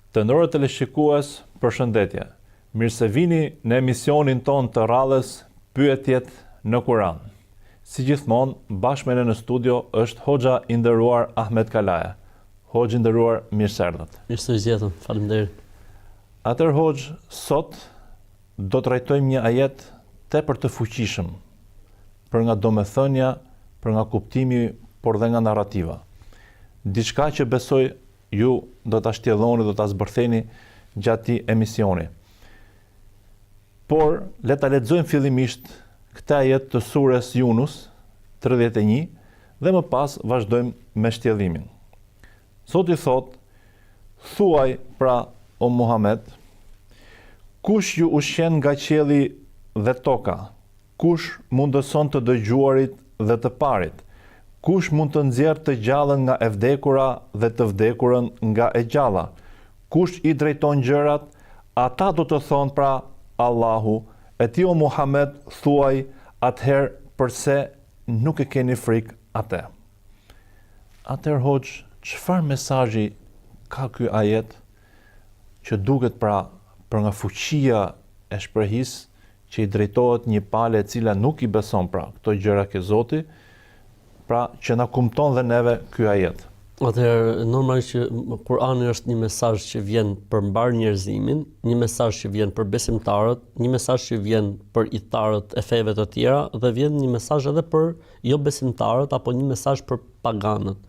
Të nderuar teleshikues, përshëndetje. Mirë se vini në emisionin ton të radhës Pyetjet në Kur'an. Si gjithmonë, bashkë me ne në studio është Hoxha i nderuar Ahmet Kalaja. Hoxhë i nderuar, mirë se erdhët. Mirë se vjen, faleminderit. Atëherë Hoxhë, sot do të trajtojmë një ajet tepër të fuqishëm për nga domethënia, për nga kuptimi, por dhe nga narrativa. Diçka që besoj ju do ta shtjelloni, do ta zbërtheni gjatë këtij emisioni. Por le ta lexojmë fillimisht këtë ajet të surës Yunus 31 dhe më pas vazhdojmë me shtjellimin. Zoti thot: thuaj pra o Muhammed, kush ju ushqen nga qielli dhe toka, kush mundëson të dëgjuarit dhe të parit, kush mund të nxjerrë të gjallën nga e vdekura dhe të vdekurën nga e gjalla, kush i drejton gjërat, ata do të thonë pra Allahu, e ti o Muhammed thuaj, atëherë përse nuk e keni frikë atë. Atëherë Hoxhë, çfarë mesazhi ka ky ajet që duket pra për nga fuqia e shprehis që i drejtohet një pale e cila nuk i beson pra këto gjëra ke Zoti, pra që na kumton dhe neve ky ajet. Atëherë, normalisht që Kur'ani është një mesazh që vjen për mbar njerëzimin, një mesazh që vjen për besimtarët, një mesazh që vjen për idhtarët e feve të tjera dhe vjen një mesazh edhe për jo besimtarët apo një mesazh për paganët.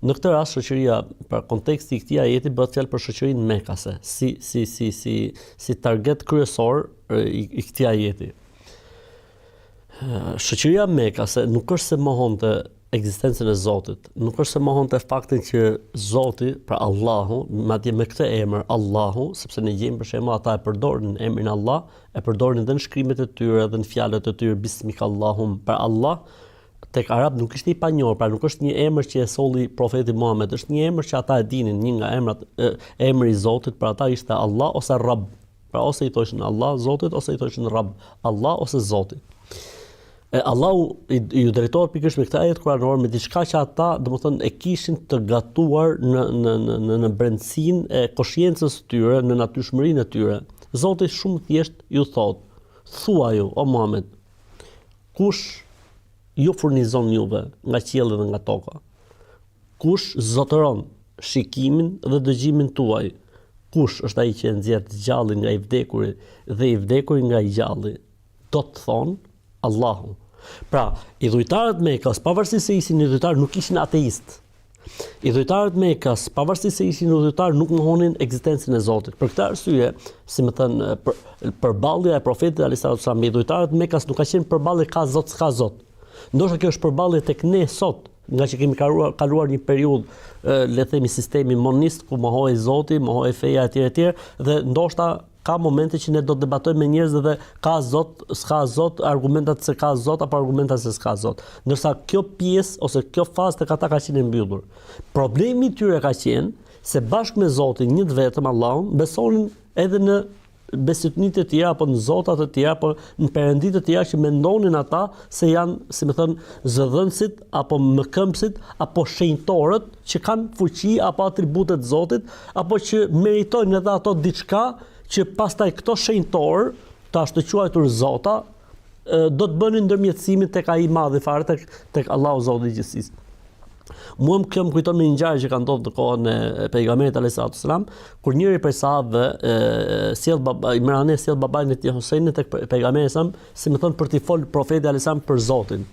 Në këtë rast shoqëria, pra konteksti i këtij ajeti bëhet fjalë për shoqërinë mekase, si target kryesor i këtij ajeti. Shoqëria mekase nuk është se mohonte ekzistencën e Zotit, nuk është se mohonte faktin që Zoti, pra Allahu, madje me këtë emër Allahu, sepse ne gjejmë për shembull ata e përdorin emrin Allah, e përdorin edhe në shkrimet e tyre dhe në fjalët e tyre Bismikallahum, pra Allah. Tek arab nuk ishte i panjohur, pra nuk është një emër që e solli profeti Muhammed, është një emër që ata e dinin, një nga emrat emri i Zotit, pra ata ishte Allah ose Rabb. Pra ose i thoshin Allah Zotit ose i thoshin Rabb, Allah ose Zoti. Allahu ju drejtohet pikërisht me këtë ajet kuranor me diçka që ata, domethënë, e kishin të gatuar në brendësinë e koshiencës së tyre, në natyrshmërinë e tyre. Zoti shumë thjesht ju thot: thuaj ju o Muhammed, kush ju furnizon juve nga qielli dhe nga toka? Kush zotëron shikimin dhe dëgjimin tuaj? Kush është ai që nxjerr të gjallin nga i vdekuri dhe i vdekuri nga i gjalli? Do të thonë Allahu. Pra, idhujtarët Mekas, pavarësisht se ishin idhujtarë, nuk ishin ateist. Idhujtarët Mekas, pavarësisht se ishin idhujtarë, nuk mohonin ekzistencën e Zotit. Për këtë arsye, si më thënë, përballja e profetit alayhis salam me idhujtarët Mekas nuk ka qenë përballje ka Zot s'ka Zot. Ndoshta kjo është përballje tek ne sot, nga që kemi kaluar një periudhë, le të themi sistemi monist, ku mohohej Zoti, mohohej feja etj, dhe ndoshta ka momente që ne do të debatojmë me njerëz dhe ka Zot, s'ka Zot, argumentat se ka Zot apo argumentat se s'ka Zot. Ndërsa kjo pjesë ose kjo fazë tek ata ka qenë e mbyllur. Problemi i tyre ka qenë se bashkë me Zotin, një të vetëm Allahun, besonin edhe në besëtnit të tjera apo në zotat të tjera apo në perëndit të tjera që mendonin ata se janë, si më thënë, zëdhënësit apo mëkëmësit apo shenjtorët që kanë fuqi apo atributet të Zotit apo që meritojnë edhe ato diçka që pastaj këto shenjtorë të ashtu quajtur zota do të bënin ndërmjetësimin tek ai i madh i fare tek Allahu Zoti i gjithësisë. Mua më kujton me një ngjarje që ka ndodhur në kohën e pejgamberit alayhis salam, kur njëri prej sahabëve sjell babain e tij Husajnin tek pejgamberi sa, si më thon, për t'i fol profeti alayhis salam për Zotin.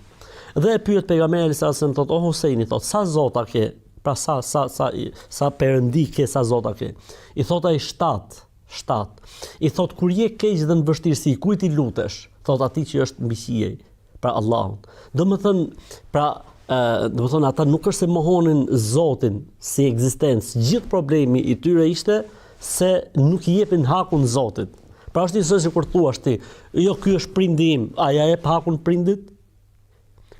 Dhe e pyet pejgamberi alayhis salam, thotë: "O Husajni, thotë, sa zota ke? Pra sa perëndi ke, sa zota ke?" I thot ai 7. I thot: "Kur je keq dhe në vështirësi, kujt i lutesh?" Thot: "Atij që është mbi qiej, pra Allahun." Domethënë, domethënë ata nuk është se mohonin Zotin si ekzistencë, gjithë problemi i tyre ishte se nuk i jepin hakun Zotit. Pra është njësoj se kur thuash ti, jo ky është prindi im, a ja jep hakun prindit?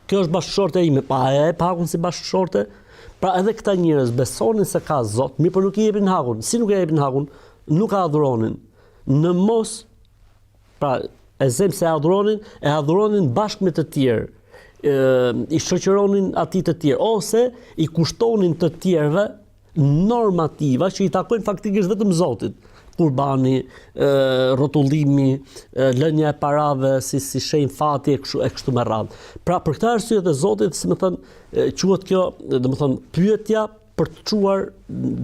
Kjo është bashkëshorte ime, pa a ja jep hakun si bashkëshorte? Pra edhe këta njerëz besonin se ka Zot, mirë por nuk i jepin hakun. Si nuk i jepin hakun? Nuk e adhuronin. Në mos, pra e zem se e adhuronin bashkë me të tjerë. I shoqëronin atij të tjerë ose i kushtonin të tjerëve normativa që i takojnë faktikisht vetëm Zotit. Kurbani, rrotullimi, lënia e parave si shenjë fati e kështu me radhë. Pra për këtë arsye të Zotit, si më thënë, quhet kjo, domethënë pyetja për të çuar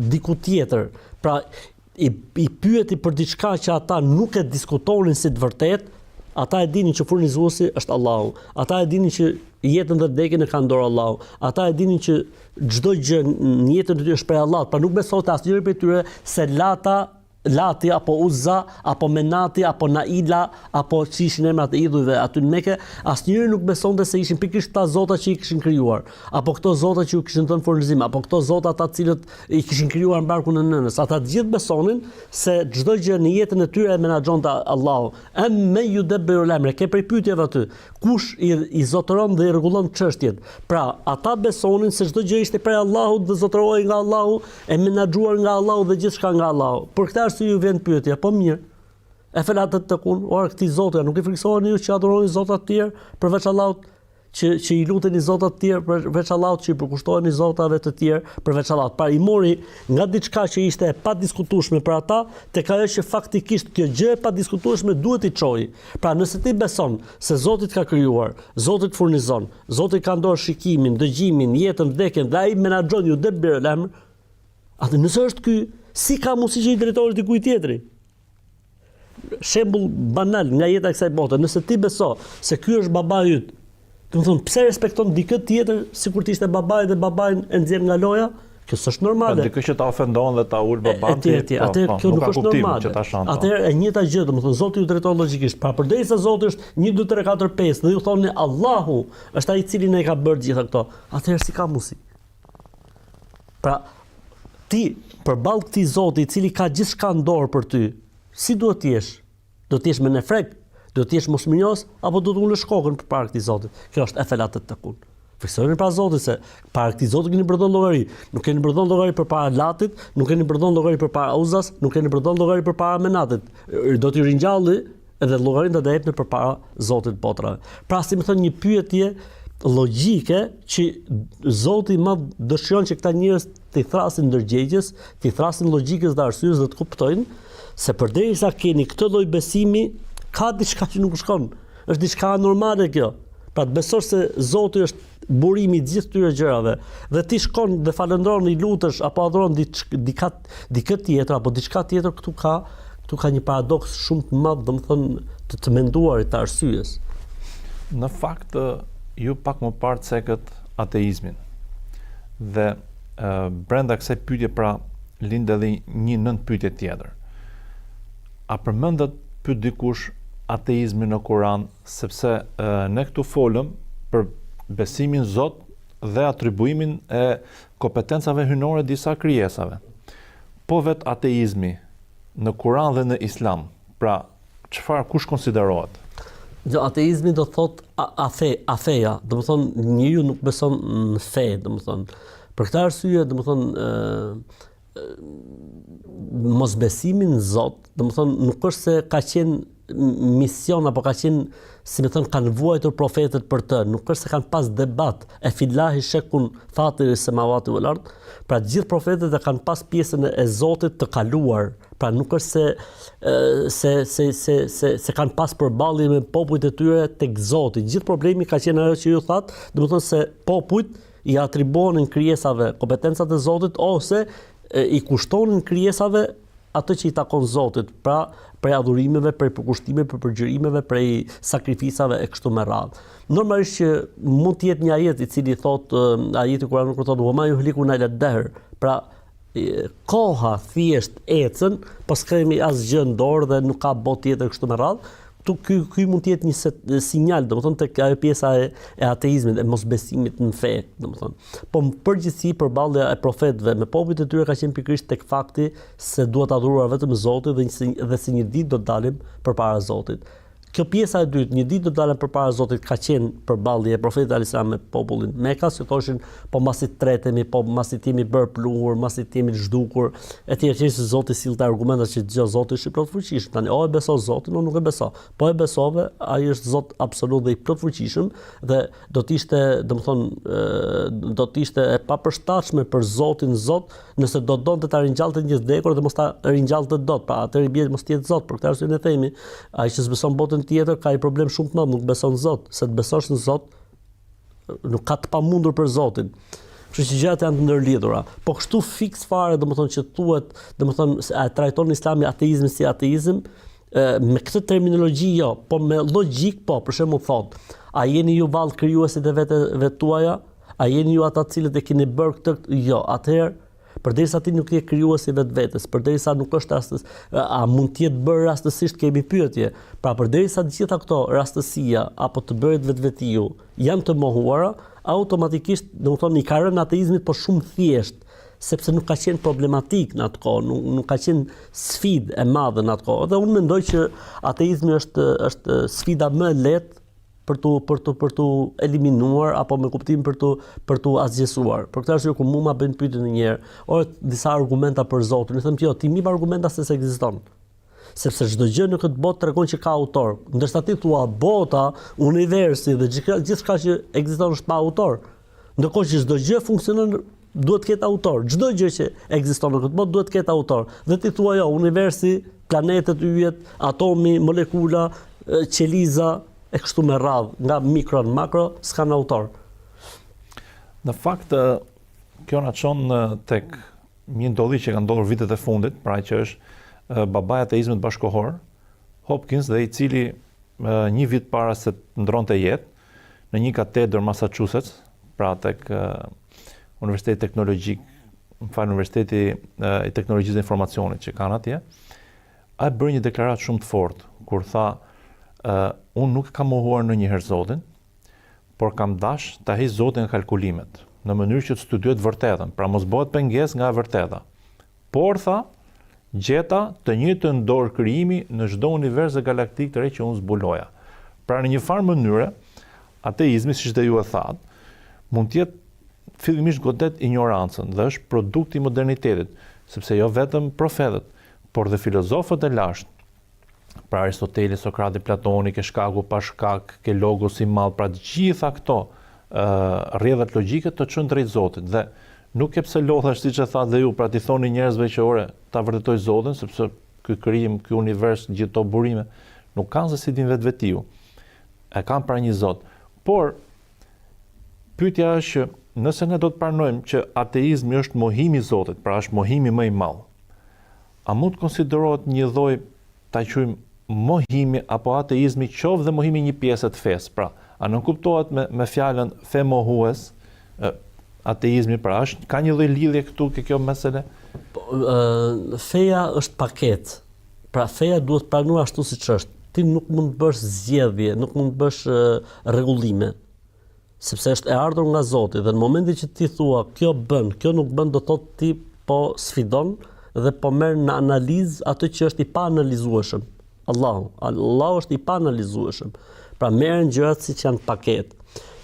diku tjetër. Pra i pyeti për diçka që ata nuk e diskutonin si të vërtetë, ata e dinin që furnizuesi është Allahu. Ata e dinin që jetën dhe vdekjen e ka në dorë Allahu. Ata e dinin që çdo gjë në jetën e tyre është prej Allahut, pra nuk besonte asnjëri prej tyre se Lati apo Uzza apo Menati apo Naila apo që ishin emrat e idhujve aty në Mekë, asnjëri nuk besonte se ishin pikërisht ta zota që i kishin krijuar, apo këto zota që u kishin dhënë furnizim, apo këto zota ata të cilët i kishin krijuar barkun e nënës. Ata të gjithë besonin se çdo gjë në jetën e tyre e menaxhonte Allahu. Me yudabbiru al-amra, ke prej pyetjeve aty, kush i zotëron dhe i rregullon çështjet. Pra, ata besonin se çdo gjë ishte prej Allahut dhe zotërohej nga Allahu, e menaxhuar nga Allahu dhe gjithçka nga Allahu. Për këtë arsye ju vjen pyetja, po mirë. E felat të tekun, ora këtij Zoti, nuk i friksoheni ju që adhuroni zota të tjerë përveç Allahut, që i luteni zota të tjerë përveç Allahut, që i përkushtoheni zotave të tjerë përveç Allahut. Pra i mori nga diçka që ishte e padiskutueshme për ata, tek ajo që faktikisht kjo gjë e padiskutueshme duhet i çojë. Pra nëse ti beson se Zoti të ka krijuar, Zoti të furnizon, Zoti ka dorë shikimin, dëgjimin, jetën, vdekjen, dhe ai menaxhon ju debir al-amr, atë nëse është ky, si ka mundësi që i drejtohesh dikujt tjetri? Shembull banal nga jeta e kësaj bote, nëse ti beso se ky është babai yt, do të thonë pse respekton dikë tjetër sikur të ishte babai dhe babain e nxjerr nga loja? Kjo s'është normale. Dikë që ta ofendon dhe ta ul baban ti. Atëherë kjo nuk është normale. Atëherë e njëjta gjë, domethënë Zoti ju drejton logjikisht. Pra përderisa Zoti është 1 2 3 4 5 dhe ju thoni Allahu është ai i cili na i ka bërë gjitha këto, atëherë si ka mundësi? Pra ti përballë këtij Zoti i cili ka gjithçka në dorë për ty, si duhet të jesh? Do të jesh me nefrek, do të jesh mosminjos, apo do të ulësh kokën përpara këtij Zoti? Kjo është efelat të tekun. Fiksoni pra Zotit se para këtij Zoti keni bërë llogari. Nuk keni bërë llogari përpara Latit, nuk keni bërë llogari përpara Uzas, nuk keni bërë llogari përpara Menatit. Do t'i ringjalli edhe llogarin do të jepni përpara Zotit të botrave. Pra si më thon një pyetje logjike që Zoti më dëshiron që këta njerëz të thrasin ndërgjegjes, të thrasin logjikës dhe arsyes dhe të kuptojnë se përderisa keni këtë lloj besimi, ka diçka që nuk shkon. Është diçka anormale kjo. Pra të besosh se Zoti është burimi i gjithë këtyre gjërave dhe ti shkon dhe falëndron, i lutesh apo adhuron dikë tjetër apo diçka tjetër, këtu ka një paradoks shumë të madh, domethënë të menduarit të arsyes. Në fakt ju pak më parë cekët ateizmin. Dhe brenda kësaj pyetje pra lind edhe një nënpyetje tjetër. A përmendet pyet dikush ateizmin në Kur'an, sepse ne këtu folëm për besimin Zot dhe atribuimin e kompetencave hyjnore disa krijesave. Po vet ateizmi në Kur'an dhe në Islam, pra kush konsiderohet? Ateizmi do thot afeja, do të thonë njeriu nuk beson në fe, do të thonë. Për këtë arsye, do të thonë mosbesimi në Zot, do të thonë nuk është se ka qenë mision apo ka qenë, si më thon, kanë vuajtur profetët për të, nuk është se kanë pas debat e fillahi shekun fatiri semawati wal ard, pra gjithë profetët e kanë pas pjesën e Zotit të kaluar, pra nuk është se kanë pas përballje me popujt e tyre tek Zoti. Gjithë problemi ka qenë ajo që ju thatë, do të thonë se popujt i atribuonin krijesave kompetencat e Zotit ose i kushtonin krijesave atë që i takon Zotit, pra prej adhurimeve, prej përkushtimeve, për përgjërimeve, prej sakrificave e kështu me radhë. Normalisht që mund të jetë një ajet i cili thot, ajeti Kur'anit kur thotë wa ma yuhlikuna illa ad-dahr, pra koha thjesht ecën, po s'kemi asgjë në dorë dhe nuk ka botë tjetër kështu me radhë. Ky mund të jetë një sinjal, domethënë tek ajo pjesa e ateizmit, e mosbesimit në fe, domethënë. Po në përgjithësi përballja e profetëve me popujt e tyre ka qenë pikërisht tek fakti se duhet adhuruar vetëm Zotin dhe se një ditë do të dalim përpara Zotit. Kjo pjesa e dytë, një ditë do dalën përpara Zotit, ka qenë përballje e profetit alayhis salam me popullin Mekas, që thoshin po masi tretemi, po masi timi bërë pluhur, masi timi zhdukur, etj. Se Zoti sillte argumenta që dëgjoj Zoti është i plot fuqishëm. Tani o e beso Zotin, o nuk e beso. Po e besove, ai është Zot absolut dhe i plot fuqishëm dhe do të ishte, do të ishte e papërshtatshme për Zotin Zot nëse do donte ta ringjallte një vdekur dhe mos ta ringjallte dot. Pra atëherë bie mos jetë Zot, për këtë arsye ne themi, ai që s'beson botën tjetër ka i problem shumë të madh, nuk beson Zot, se të besosh në Zot nuk ka të pamundur për Zotin. Kështu që gjërat janë të ndërlidhura. Po kështu fiks fare, domethënë që thuhet, domethënë a trajton Islami ateizmin si ateizëm, me këtë terminologji jo, po me logjik po, për shembull thot, a jeni ju vallë krijuesit e vetëve tuaja? A jeni ju ata cilët e keni bërë këtë? Jo, atëherë përderisa ti nuk je krijuesi vetvetes, përderisa nuk është a mund të jetë bërë rastësisht, kemi pyetje. Pra përderisa të gjitha këto rastësia apo të bëret vetvetiu janë të mohuara, automatikisht, domethënë i ka rënë ateizmit po shumë thjesht, sepse nuk ka qenë problematik në atë kohë, nuk ka qenë sfidë e madhe në atë kohë. Dhe unë mendoj që ateizmi është sfida më e lehtë për tu eliminuar apo me kuptim për tu asgjësuar. Për këtë arsye kur mua bën pyetje ndonjëherë, disa argumenta për Zotin, i them jo, ti mib argumenta se ekziston. Sepse çdo gjë në këtë botë tregon që ka autor. Ndërsa ti thua bota, universi dhe gjithçka që ekziston është pa autor. Ndërkohë që çdo gjë funksionon duhet të ketë autor. Çdo gjë që ekziston në këtë botë duhet të ketë autor. Dhe ti thua jo, universi, planetet, yjet, atomi, molekula, qeliza e kështu me radhë, nga mikro në makro, s'kan autor. Në fakt, kjo na çon tek një ndodhi që ka ndodhur vitet e fundit, pra që është babai ateizmit bashkohor, Hopkins, dhe i cili një vit para se të ndronte jetë, në një katedër Massachusetts, pra tek Universiteti Teknologjik, Universiteti i Teknologjisë dhe Informacionit që kanë atje, ai bëri një deklaratë shumë të fortë, kur tha unë nuk kam mohuar ndonjëherë Zotin, por kam dash ta heq Zotin nga kalkulimet, në mënyrë që të studiojë vërtetën, pra mos bëhet pengesë nga e vërteta. Por tha, gjeta të njëjtën dorë krijimi në çdo univers dhe galaktik të re që unë zbuloja. Pra në një farë mënyre, ateizmi, siç dhe ju e thatë, mund të jetë fillimisht godet ignorancën dhe është produkt i modernitetit, sepse jo vetëm profetët, por dhe filozofët e lashtë, pra Aristoteli, Sokrati, Platoni, ke shkaku pa shkak, ke logos i madh, pra të gjitha këto rrjedhat logjike të çojnë drejt Zotit dhe nuk e pse lodhesh siç e thatë dhe ju, pra ti thoni njerëzve që ore ta vërtetoj Zotin, sepse ky krijim, ky univers, gjithë to burime nuk kanë se si din vetvetiu. E kanë pra një Zot. Por pyetja është që nëse ne do të pranojmë që ateizmi është mohimi i Zotit, pra është mohimi më i madh, a mund të konsiderohet një lloj ta quajmë mohimi apo ateizmi, qoftë dhe mohimi një pjesë të fesë. Pra, a nuk kuptohet me fjalën fe mohues, ateizmi, pra ka një lloj lidhje këtu ke kjo mesele? Feja është paketë. Pra feja duhet pranuar ashtu siç është. Ti nuk mund të bësh zgjedhje, nuk mund të bësh rregullime. Sepse është e ardhur nga Zoti dhe në momentin që ti thua kjo bën, kjo nuk bën, do thotë ti po sfidon dhe po merr në analizë atë që është i pa analizueshëm. Allahu është i pa analizueshëm. Pra merren gjërat siç janë paketë.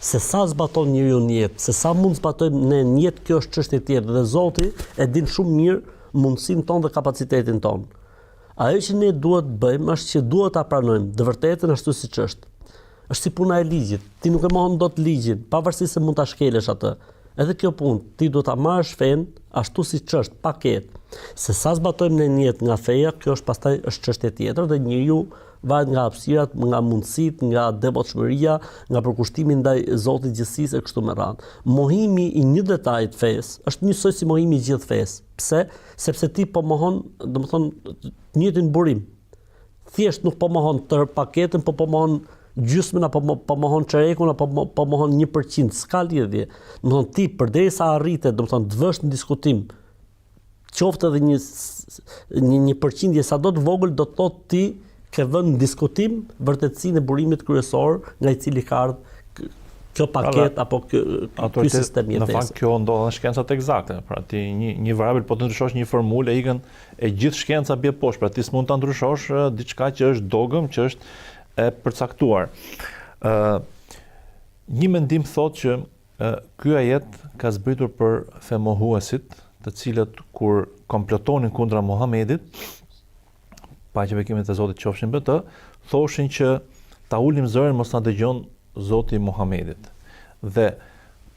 Se sa zbaton njeriu në jetë, se sa mund zbatojmë ne në jetë, kjo është çështje tjetër dhe Zoti e din shumë mirë mundësinë tonë dhe kapacitetin tonë. Ajo që ne duhet bëjmë është që duhet ta pranojmë të vërtetën ashtu siç është. Është si puna e ligjit. Ti nuk e mohon dot ligjin, pavarësisht se mund ta shkelësh atë. Edhe kjo punë, ti do ta marrësh fen ashtu siç është, paketë. Se sa zbatojmë në jetë nga feja, kjo është pastaj është çështje tjetër dhe njeriu varet nga hapësirat, nga mundësitë, nga devotshmëria, nga përkushtimi ndaj Zotit gjithësisë e kështu me radhë. Mohimi i një detaji të fesë është njësoj si mohimi i gjithë fesë. Pse? Sepse ti po mohon, domethënë, të njëjtin burim. Thjesht nuk po mohon tërë paketën, po mohon gjysmën apo po mohon çerekun apo po mohon 1%, s'ka lidhje. Domethënë ti përderisa arritet, domethënë të vësh në diskutim qoftë edhe një përqindje sado të vogël, do të thotë ti ke vënë në diskutim vërtetësinë e burimit kryesor nga i cili ka ardhur kjo paket apo ky sistem jetese. Në fakt kjo ndodh në shkencat eksakte. Pra ti një variabël po të ndryshosh një formulë e ikën e gjithë shkenca bie poshtë. Pra ti s'mund ta ndryshosh diçka që është dogëm, që është e përcaktuar. Një mendim thotë që ky ajet ka zbritur për femohuesit, të cilët kur komplotonin kundra Muhamedit, paqja bekimet e Zotit qofshin mbi të, thoshin që ta ulim zërin mos na dëgjon Zoti Muhamedit. Dhe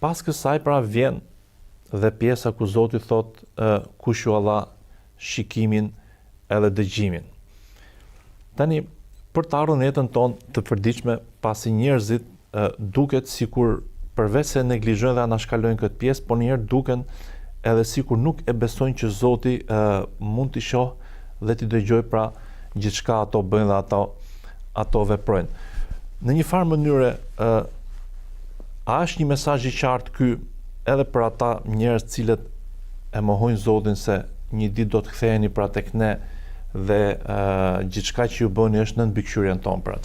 pas kësaj pra vjen dhe pjesa ku Zoti thot kush ju Allah shikimin edhe dëgjimin. Tani, për të ardhur në jetën tonë të përditshme, pasi njerëzit duket sikur përveç se neglizhojnë dhe anashkalojnë këtë pjesë, por njëherë duken edhe sikur nuk e besojnë që Zoti mund t'i shohë dhe t'i dëgjoj pra gjithçka ato bëjnë dhe ato veprojnë. Në një farë mënyre, a është një mesazh i qartë ky edhe për ata njerëz cilët e mohojnë Zotin se një ditë do të ktheheni pra tek ne dhe gjithçka që ju bëni është nën mbikëqyrjen tonë. Pra,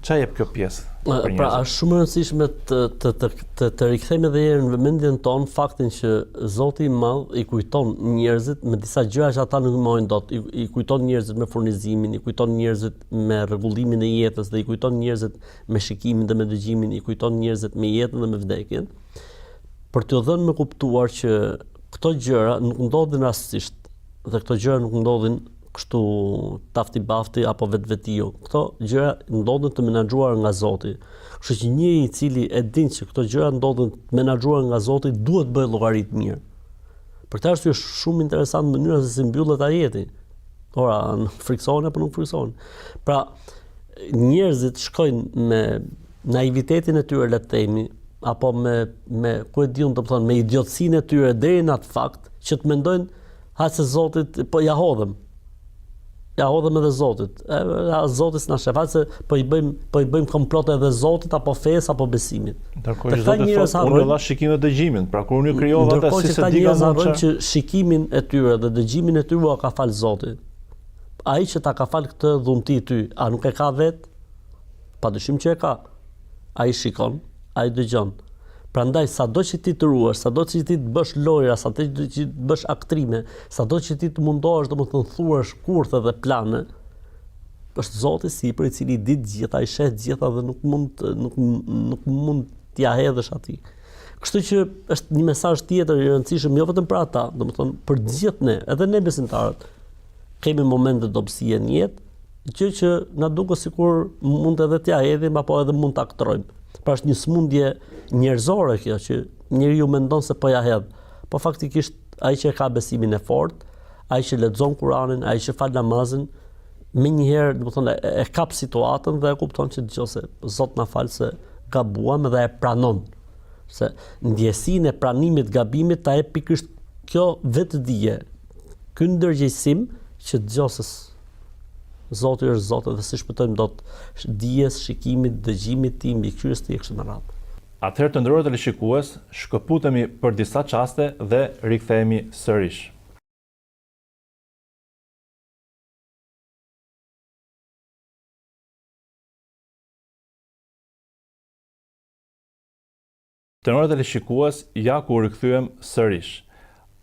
ç'a jep kjo pjesë? Pra, është shumë e rëndësishme të rikthejmë edhe herë në vëmendjen tonë faktin që Zoti i Madh i kujton njerëzit me disa gjëra që ata nuk mohojnë dot. I kujton njerëzit me furnizimin, i kujton njerëzit me rregullimin e jetës dhe i kujton njerëzit me shikimin dhe me dëgjimin, i kujton njerëzit me jetën dhe me vdekjen. Për t'u dhënë me kuptuar që këto gjëra nuk ndodhin rastësisht dhe këto gjëra nuk ndodhin kështu tafti bafti apo vetvetiu. Këto gjëra ndodhin të menaxhuar nga Zoti. Kështu që njëri i cili e din që këto gjëra ndodhin të menaxhuar nga Zoti duhet bëjë llogari të mirë. Për këtë arsye është shumë interesant mënyra se si mbyllet ajeti. Ora, friksohen apo nuk friksohen. Pra, njerëzit shkojnë me naivitetin e tyre, le të themi, apo me ku e diun, domethënë me idiotësinë e tyre deri në atë fakt që të mendojnë ha se Zotit po ja hodhëm. Ja hodhëm edhe Zotit. Zoti s'na shef, se po i bëjmë komplot edhe Zotit apo fesë apo besimit. Ndërkohë që Zoti thotë unë dha shikimin dhe dëgjimin. Pra kur unë krijova ata si se di që shikimin e tyre dhe dëgjimin e tyre ka fal Zoti. Ai që ta ka fal këtë dhunti ty, a nuk e ka vet? Padyshim që e ka. Ai shikon, ai dëgjon. Prandaj sado që ti të ruash, sado që ti të bësh lojra, sado që ti të bësh aktrime, sado që ti të mundohesh domethënë thuash kurthe dhe plane, është Zoti sipër i cili di të gjitha, i sheh të gjitha dhe nuk mund t'ia hedhësh atij. Kështu që është një mesazh tjetër i rëndësishëm jo vetëm për ata, domethënë për të gjithë ne, edhe ne besimtarët. Kemi momente dobësie në jetë, gjë që na duket sikur mund edhe t'ia hedhim apo edhe mund ta aktrojmë. Pra është një smundje njerëzore kjo që njeriu mendon se po ja hedh. Po faktikisht ai që ka besimin e fortë, ai që lexon Kur'anin, ai që fal namazin, menjëherë domethënë e kap situatën dhe e kupton që nëse Zot na fal se gabuam dhe e pranon. Se ndjesinë e pranimit gabimit ta jep pikërisht kjo vetëdije. Ky ndërgjegjësim që dëgjosës Zoti është Zot dhe si shpëtojmë dot dijes, shikimit, dëgjimit tim, mbikëqyrjes të kështu me radhë. Atëherë të nderuar teleshikues, shkëputemi për disa çaste dhe rikthehemi sërish. Të nderuar teleshikues, ja ku rikthyem sërish.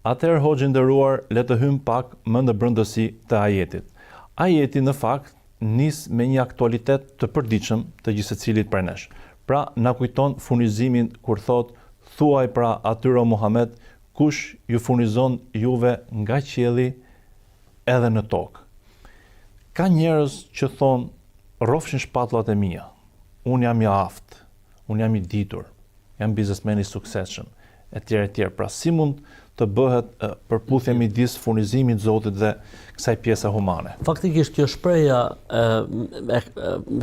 Atëherë hoxhë nderuar, le të hyjmë pak më në brendësi të ajetit. Ajeti në fakt nis me një aktualitet të përditshëm të gjithsecilit prej nesh. Pra, na kujton furnizimin kur thot, thuaj pra atyre o Muhammed, kush ju furnizon juve nga qielli edhe në tokë. Ka njerëz që thon, rrofshin shpatullat e mia. Unë jam i aftë, unë jam i ditur, jam biznesmen i suksesshëm, etj. Pra, si mund të bëhet përputhje midis furnizimit të Zotit dhe kësaj pjese humane. Faktikisht kjo shprehja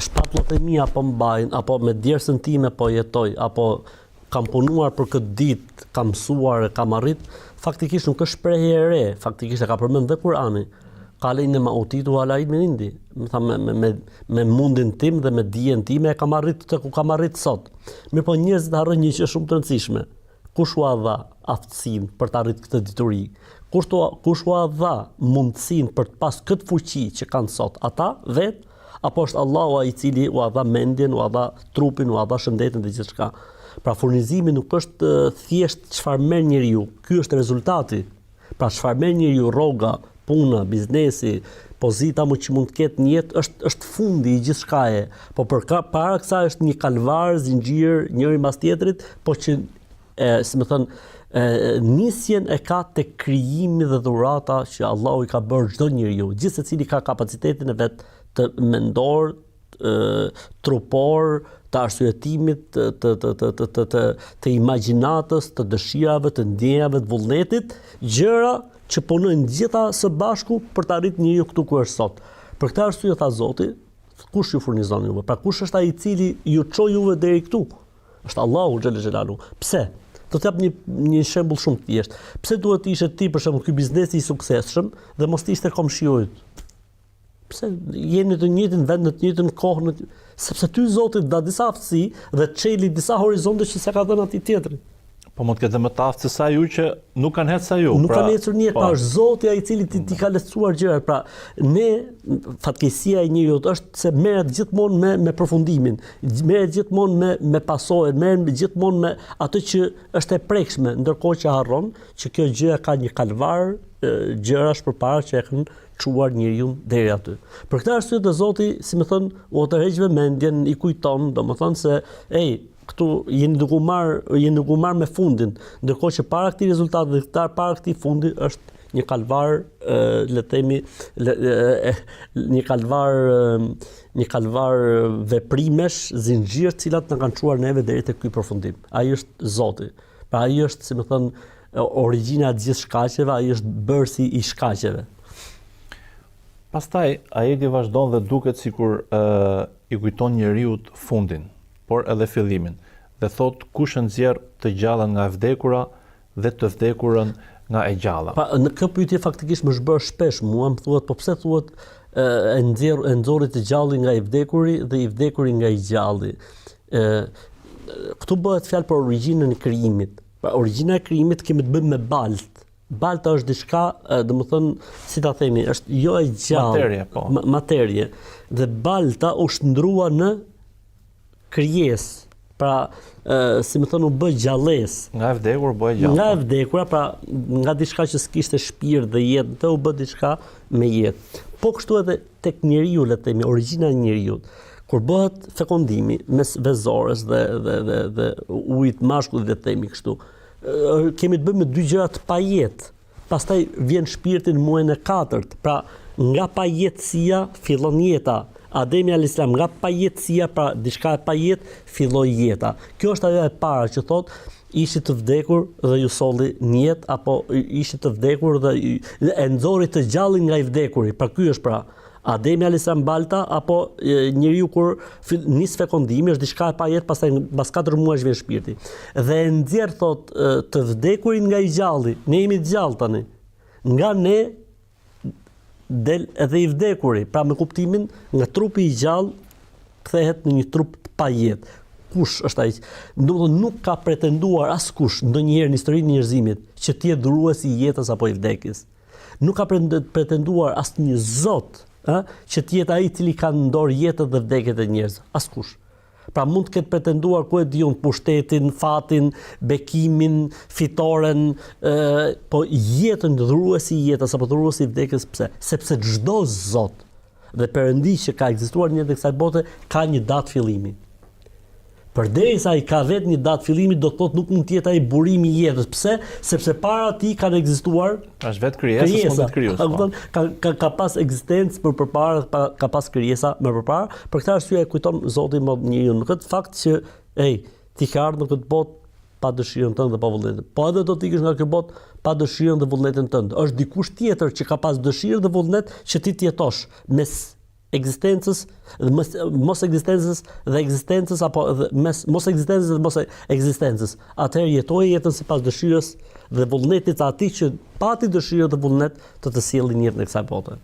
shpatullat e mia po mbajnë, apo me djersën time po jetoj, apo kam punuar për këtë ditë, kam mësuar, kam arrit, faktikisht nuk është shprehje e re, faktikisht e ka përmend dhe Kur'ani. Qale inma utitu ala ilmin indi. Me mundin tim dhe me dijen time e kam arrit te ku kam arrit sot. Mirë po njerëzit harrojnë një gjë shumë të rëndësishme. Kush u dha aftësinë për të arritur këtë dituri? Kush u dha mundësinë për të pas këtë fuqi që kanë sot? Ata vetë apo është Allahu ai i cili u dha mendjen, u dha trupin, u dha shëndetin dhe gjithçka? Pra furnizimi nuk është thjesht çfarë merr njeriu, ky është rezultati. Pra çfarë merr njeriu, rroga, puna, biznesi, pozita më që mund të ketë një jetë është fundi i gjithçkaje. Po para kësaj është një kalvar, zinxhir, njëri mbas tjetrit, po që si më thon nisjen e ka te krijimi dhe dhurata që Allahu i ka bërë çdo njeriu. Gjithë secili ka kapacitetin e vet të mendor, trupor, të arsyetimit, të imagjinatës, të dëshirave, të ndjenjave, të vullnetit, gjëra që punojnë gjitha së bashku për të arritur njeriu këtu ku është sot. Për këtë arsye tha Zoti, kush ju furnizon juve? Pra kush është ai i cili ju çoi juve deri këtu? Është Allahu xhalla xhelalu. Pse? Do të jap një shembull shumë të thjeshtë. Pse duhet të ishte ti për shembull ky biznesi i suksesshëm dhe mos të ishte komshiu yt? Pse jeni në të njëjtin vend, në të njëjtën kohë, sepse ty Zoti dha disa aftësi dhe çeli disa horizonte që s'e ka dhënë atij tjetri. Po mund të ketë më të aftë se sa ju që nuk kanë ecur sa ju. Nuk kanë ecur një, pra është Zoti ai i cili ti ka lehtësuar gjërat. Pra ne fatkeqësia e njeriu është se merret gjithmonë me përfundimin, merret gjithmonë me pasojën, merret gjithmonë me atë që është e prekshme, ndërkohë që harron që kjo gjë ka një kalvar gjërash përpara që e kanë çuar njeriu deri aty. Për këtë arsye të Zoti, si më thon, u tërheq mendjen, i kujton, domethënë se këtu jeni duke u marr me fundin, ndërkohë që para këtij rezultati dhe para këtij fundi është një kalvar, le të themi, një kalvar veprimesh, zinxhir, të cilat na kanë çuar neve deri tek ky përfundim. Ai është Zoti. Pra ai është, si më thon, origjina e gjithë shkaqeve, ai është bërësi i shkaqeve. Pastaj ajeti vazhdon dhe duket sikur i kujton njeriu fundin, por edhe fillimin, dhe thot kush e nxjerr të gjallën nga e vdekura dhe të vdekurën nga e gjalla. Pa në këtë pyetje faktikisht më zbër shpesh mua, më thuhet, po pse thuhet e nxorri të gjallin nga i vdekuri dhe i vdekuri nga i gjalli. Këtu bëhet fjalë për origjinën e krijimit. Pra origjina e krijimit kemi të bëjmë me balt. Balta është diçka, domethënë, si ta themi, është jo e gjallë, materie, po. Materie. Dhe balta u shndrua në krijesë. Pra, si më thënë, u bë gjallës. Nga e vdekur bëhet gjallë. Nga e vdekura, pra nga diçka që s'kishte shpirt dhe jetë, të u bë diçka me jetë. Po kështu edhe tek njeriu, le të themi, origjina e njeriu. Kur bëhet fekondimi mes vezores dhe ujit mashkullit, le të themi kështu, kemi të bëjmë me dy gjëra të pajetë. Pastaj vjen shpirti në muajin e 4. Pra, nga pajetësia fillon jeta. Ademi alayhis salam, nga pajetësia, pra diçka e pajetë, filloi jeta. Kjo është ajo e para që thot, ishit të vdekur dhe ju solli në jetë, apo ishit të vdekur dhe e nxorri të gjallin nga i vdekuri. Pra ky është pra Ademi alayhis salam balta, apo njeriu kur nis fekondimi është diçka e pajetë, pastaj pas 4 muajsh vjen shpirti. Dhe e nxjerr thot të vdekurin nga i gjalli. Ne jemi të gjallë tani. Nga ne del edhe i vdekuri, pra me kuptimin nga trupi i gjallë kthehet në një trup të pajetë. Kush është ai? Nuk ka pretenduar askush ndonjëherë në historinë e njerëzimit që të jetë dhuruesi i jetës apo i vdekjes. Nuk ka pretenduar asnjë Zot, që të jetë ai i cili ka në dorë jetën dhe vdekjet e njerëzve. Askush. Pra mund të ketë pretenduar ku e diun pushtetin, fatin, bekimin, fitoren, po jetën dhuruesi i jetës apo dhuruesi i vdekjes, pse? Sepse çdo Zot dhe Perëndi që ka ekzistuar në jetën e kësaj bote ka një datë fillimi. Përderisa ai ka vetë një datë fillimi, do të thotë nuk mund të jetë ai burimi i jetës. Pse? Sepse para atij kanë ekzistuar. Është vetë krijesa, mund të krijues. Ka pas ekzistencë përpara, ka pas krijesa më përpara. Për këtë arsye e kujton Zoti më njeriu në këtë fakt që ti ke ardhur në këtë botë pa dëshirën tënde dhe pa vullnetin. Po edhe do të ikësh nga kjo botë pa dëshirën dhe vullnetin tënd. Është dikush tjetër që ka pas dëshirë dhe vullnet që ti të jetosh mes ekzistencës dhe mos ekzistencës dhe ekzistencës, apo mes mos ekzistencës dhe mos ekzistencës. Atëherë jetoje jetën sipas dëshirës dhe vullnetit të atij që pati dëshirë dhe vullnet të sjellin jetën e kësaj bote.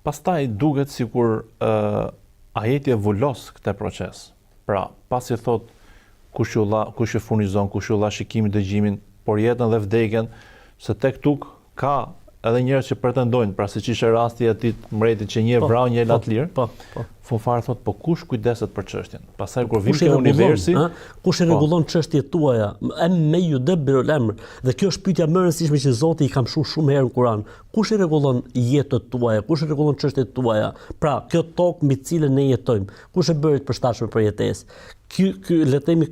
Pastaj duket sikur ajeti e vulos këtë proces. Pra, pasi thot kush e furnizon, kush u dha shikimin, dëgjimin, por jetën dhe vdekjen, se tek tuk ka edhe njerëz që pretendojnë, pra siç ishte rasti i atit mbretit që një vrau një lat lirë. Po. Fufar thot, po kush kujdeset për çështjen? Pastaj kur vim te universi, kush e rregullon çështjet tuaja? Me yudabbirul amr. Dhe kjo është pyetja më e rëndësishme që Zoti i ka mësuar shumë herë në Kur'an. Kush i rregullon jetët tuaja? Kush i rregullon çështjet tuaja? Pra, kjo tokë mbi cilën ne jetojmë, kush e bëri të përshtatshme për jetesë? Le të themi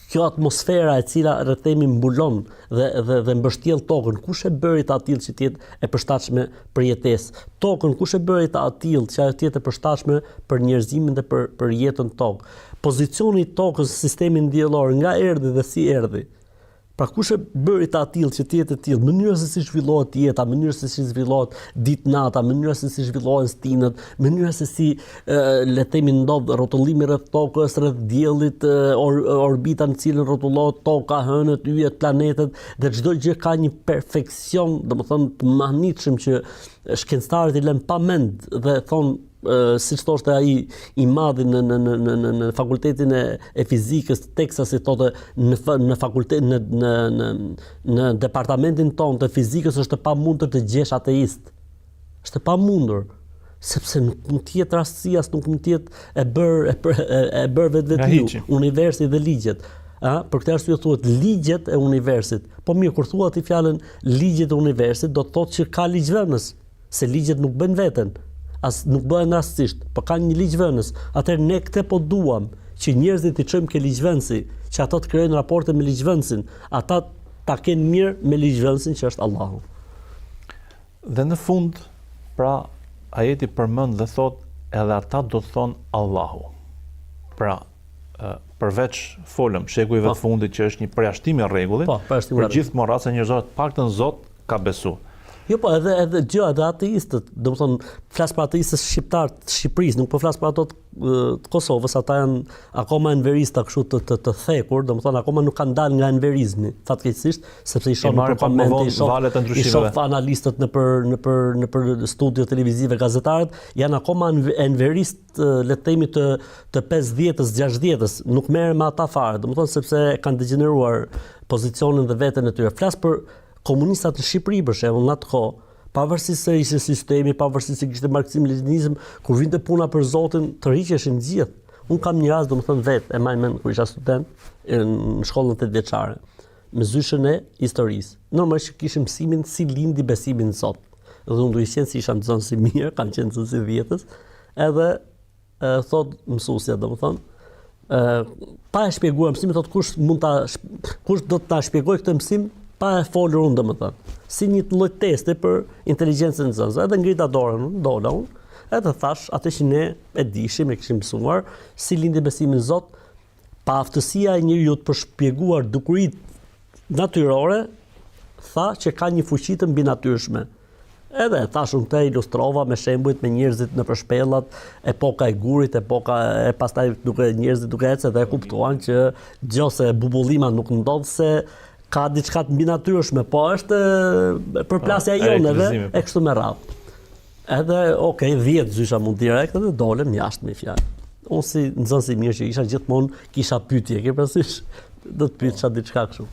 kjo atmosfera e cila rrethemi mbulon dhe mbështjell tokën, kush e bëri të atill që të jetë e përshtatshme për jetesë? Tokën kush e bëri të atill që ajo të jetë e përshtatshme për njerëzimin dhe për jetën tokë? Pozicioni i tokës në sistemin diellor nga erdhi dhe si erdhi. Pra kush e bëri të atill që të jetë e tillë, mënyra se si zhvillohet jeta, mënyra se si zhvillohet ditë-nata, mënyra se si zhvillohen stinët, mënyra se si le të themi ndodh rrotullimi rreth tokës, rreth diellit, orbita në cilën rrotullohet toka, hënët, yjet, planetet, dhe çdo gjë ka një perfeksion, domethënë të mahnitshëm që shkencëtarët i lënë pa mend dhe thonë siç thoshte ai i madhi në fakultetin e fizikës të Teksasit, thotë në fakultet në departamentin tonë të fizikës është e pamundur të gjesh ateist. Është e pamundur, sepse nuk mund të jetë rastësia, nuk mund të jetë e bër vetvetiu universi dhe ligjet. Për këtë arsye thuhet ligjet e universit. Po mirë, kur thua ti fjalën ligjet e universit, do të thotë që ka ligjvënës, se ligjet nuk bëjnë veten. As nuk bëhen rastësisht, po kanë një ligjvënës. Atëherë ne këtë po duam që njerëzit i çojmë ke ligjvënësi, që ato të krijojnë raporte me ligjvënësin, ata ta kenë mirë me ligjvënësin që është Allahu. Dhe në fund, pra ajeti përmend dhe thot edhe ata do të thonë Allahu. Pra, përveç folëm shekujve të fundit që është një përjashtim i rregullit, për gjithë morrasë njerëzore të paktën Zot ka besu. Jo, po edhe ateistët, domethënë flas për ateistët shqiptar të Shqipërisë, nuk po flas për ato të Kosovës, ata janë akoma enverista kështu të thekur, domethënë akoma nuk kanë dalë nga enverizmi, fatkeqësisht, sepse i shoh në komente, i shoh analistët në studio televizive, gazetarët janë akoma enverist, le të themi të 50-s, 60-s, nuk merren me ata fare, domethënë sepse kanë degeneruar pozicionin dhe veten e tyre. Flas për komunistat në Shqipëri për shembull, në atë kohë, pavarësisht se ishte sistemi, pavarësisht se kishte marksim, leninizëm, kur vinte puna për Zotin, tërhiqeshin gjithë. Unë kam një rast, domethënë vetë, e mbaj mend kur isha student në shkollën 8 vjeçare, me zyshën e historisë. Normalisht kishim mësimin si lindi besimi në Zot. Dhe unë duhet të qenë si isha nxënës i mirë, kam qenë nxënës i 10-s, edhe thot mësuesja, domethënë, pa e shpjeguar mësimin, thot kush do të ta shpjegoj këtë mësim pa e folur unë, domethënë, si një lloj teste për inteligjencën e nxënësve. Edhe ngrita dorën, dola unë, edhe thash atë që ne e dishim, e kishim mësuar, si lindi besimi në Zot, pa aftësia e njeriu për shpjeguar dukuritë natyrore, tha që ka një fuqi të mbinatyrshme. Edhe thash unë të ilustrova me shembujt me njerëzit në përshpellat, epoka e gurit, epoka e pastaj njerëzit duke ecë dhe e kuptuan që gjose bubullima nuk ndodh se ka diçka të mbinatyrshme, po është përplasja joneve e kështu me radhë. Edhe, 10 zysha mund direkt edhe dolem jashtë me fjalë. Unë si nxënës i mirë që isha gjithmonë kisha pyetje, ke parasysh, do të pyetja diçka kështu.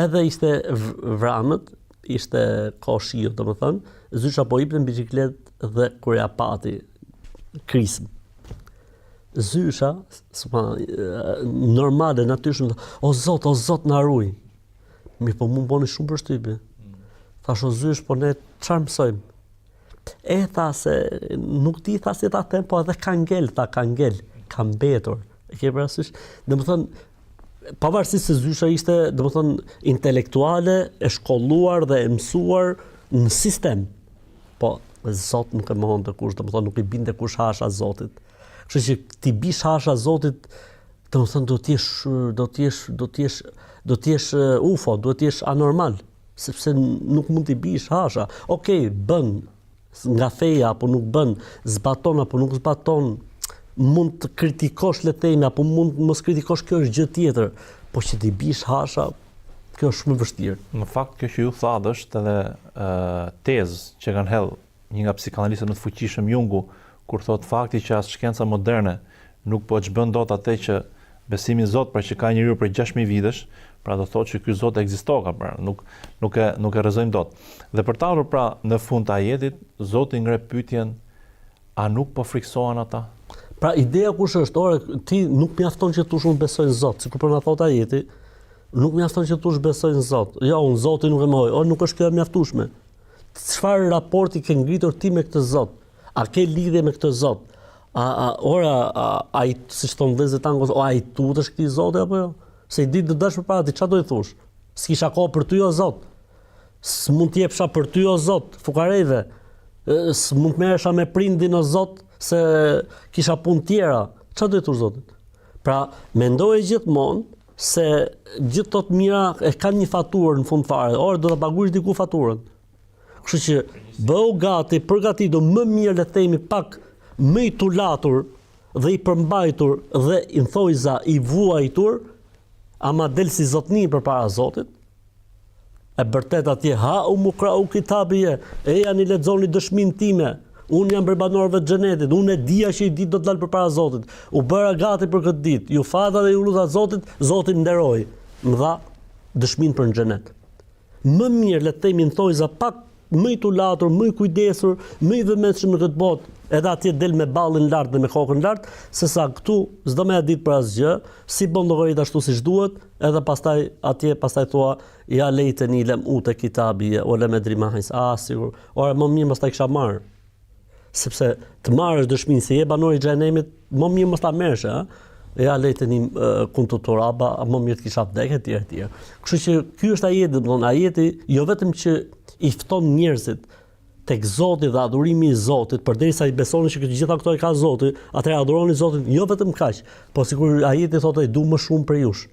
Edhe ishte vranët, ishte kohë shiu, domethënë, zysha po hipte në biçikletë dhe kur ja pati krism. Zysha, normale, natyrshme, o Zot na ruaj. Mirë, po mu bëni shumë përshtypje. Thash, o zysh, po ne çfarë mësojmë? Tha se nuk di, tha se ta them, po edhe ka ngel, ka mbetur. E ke parasysh? Domethënë, pavarësisht se zysha ishte, domethënë, intelektuale, e shkolluar dhe e mësuar në sistem. Po, Zot nuk e mohonte kush, domethënë nuk i binte kush hasha Zotit. Kështu që ti bish hasha Zotit, domethënë do të jesh UFO, do të jesh anormal, sepse nuk mund t'i bish hasha. Bën nga feja apo nuk bën, zbaton apo nuk zbaton, mund të kritikosh le të themi apo mund mos kritikosh, kjo është gjë tjetër, po që t'i bish hasha, kjo është shumë e vështirë. Në fakt kjo që ju thatë është edhe tezë që kanë hedhë një nga psikanalistët më të fuqishëm, Jungu, kur thot fakti që as shkenca moderne nuk po ç'bën dot atë që besimi në Zot, pra që ka njeriu për 6000 vitesh, Pra do thotë që ky Zot ekzistoka, pra nuk e rrezojmë dot. Dhe për të ardhur pra në fund të ajetit, Zoti ngre pyetjen, a nuk po friksohen ata? Pra ideja kush është, ore, ti nuk mjafton që tush unë besoj në Zot, sikur po na thot ajeti, nuk mjafton që tush besoj në Zot. Jo, unë Zotin nuk e mohoj. Ore, nuk është kjo e mjaftueshme. Çfarë raporti ke ngritur ti me këtë Zot? A ke lidhje me këtë Zot? Ai siç thon vëllezërit tanë, ai tutesh këtij Zoti apo jo? Se i ditë të dash përpara ti, çfarë do i thush? S'kisha kohë për ty o Zot. S'mund të jepsha për ty o Zot, fukareve. S'mund të merresha me prindin o Zot se kisha punë tjera. Çfarë do i thush Zotit? Pra, mendoje gjithmonë se gjithë to të mira e kanë një faturë në fund fare. Ore, do ta paguash diku faturën. Kështu që bëu gati, përgatitu më mirë le të themi pak më i tulatur dhe i përmbajtur dhe i thojza i vuajtur, ama del si zotni përpara Zotit. E vërtet atje ha u mukrau kitabie, e janë i lexoni dëshminë time. Unë jam për banorëve të xhenetit, unë e dija që i ditë do të dal përpara Zotit. U bëra gati për këtë ditë. Ju fata dhe ju luta Zotit, Zoti nderoi. Më dha dëshminë për në xhenet. Më mirë le të themi në thojza pak më i tulatur, më i kujdesur, më i vëmendshëm në këtë botë, edhe atje del me ballin lart dhe me kokën lart, sesa këtu s'do më ditë për asgjë, si bën llogarit ashtu siç duhet, edhe pastaj thua ja lejteni lem ute kitabi o lem edri mahis, sigur. Ora më mirë mos ta kisha marr. Sepse të marrësh dëshminë se je banor i xhenemit, më mirë mos ta merresh, ja lejteni kuntu turaba, më mirë të kisha vdekë etj. Kështu që ky është ajeti, domthonë ajeti jo vetëm që i fton njerëzit tek Zoti dhe adhurimi i Zotit, përderisa i besoni që gjitha këto i ka Zoti, atëherë adhuroni Zotin jo vetëm kaq, po sikur ajeti thotë du më shumë për jush.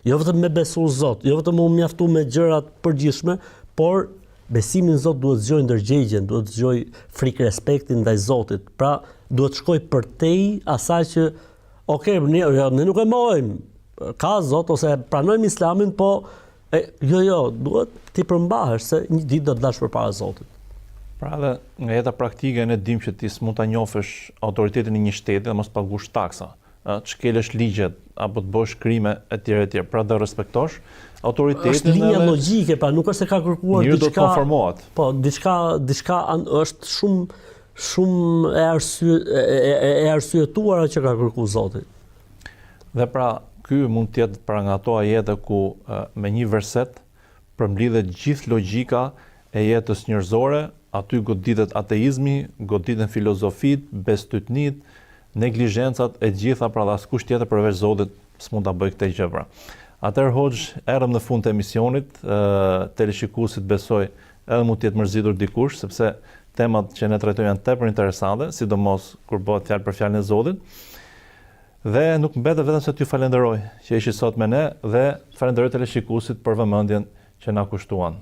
Jo vetëm me besu Zot, jo vetëm u mjaftu me gjërat përgjithshme, por besimi në Zot duhet zgjojë ndërgjegjen, duhet zgjojë frikë respektin ndaj Zotit. Pra, duhet shkoj përtej asaj që ne nuk e mohojmë. Ka Zot ose pranojmë Islamin, po duhet ti përmbahesh se një ditë do të dash përpara Zotit. Pra dhe nga jeta praktike ne dim që ti s'mund ta njohësh autoritetin e një shteti dhe mos paguash taksa, të shkelësh ligjet apo të bësh krime etj. Pra do respektosh autoritetin. Është linja logjike, pra nuk është se ka kërkuar diçka. Njëri do të konformohet. Po, diçka është shumë e arsyetuara që ka kërkuar Zoti. Dhe pra ky mund të jetë pra nga ato ajete ku me një verset përmblidhet gjithë logjika e jetës njerëzore, aty goditet ateizmi, goditen filozofit, bestytnit, neglizhencat e gjitha, pra dhe askush tjetër përveç Zotit s'mund ta bëj këtë gjë pra. Atëherë Hoxh, erëm në fund të emisionit, teleshikuesit besoj edhe mund të jetë mërzitur dikush, sepse temat që ne trajtojmë janë tepër interesante, sidomos kur bëhet fjalë për fjalën e Zotit. Dhe nuk mbetet vetëm se t'ju falenderoj që ishi sot me ne dhe falenderoj teleshikuesit për vëmendjen që na kushtuan.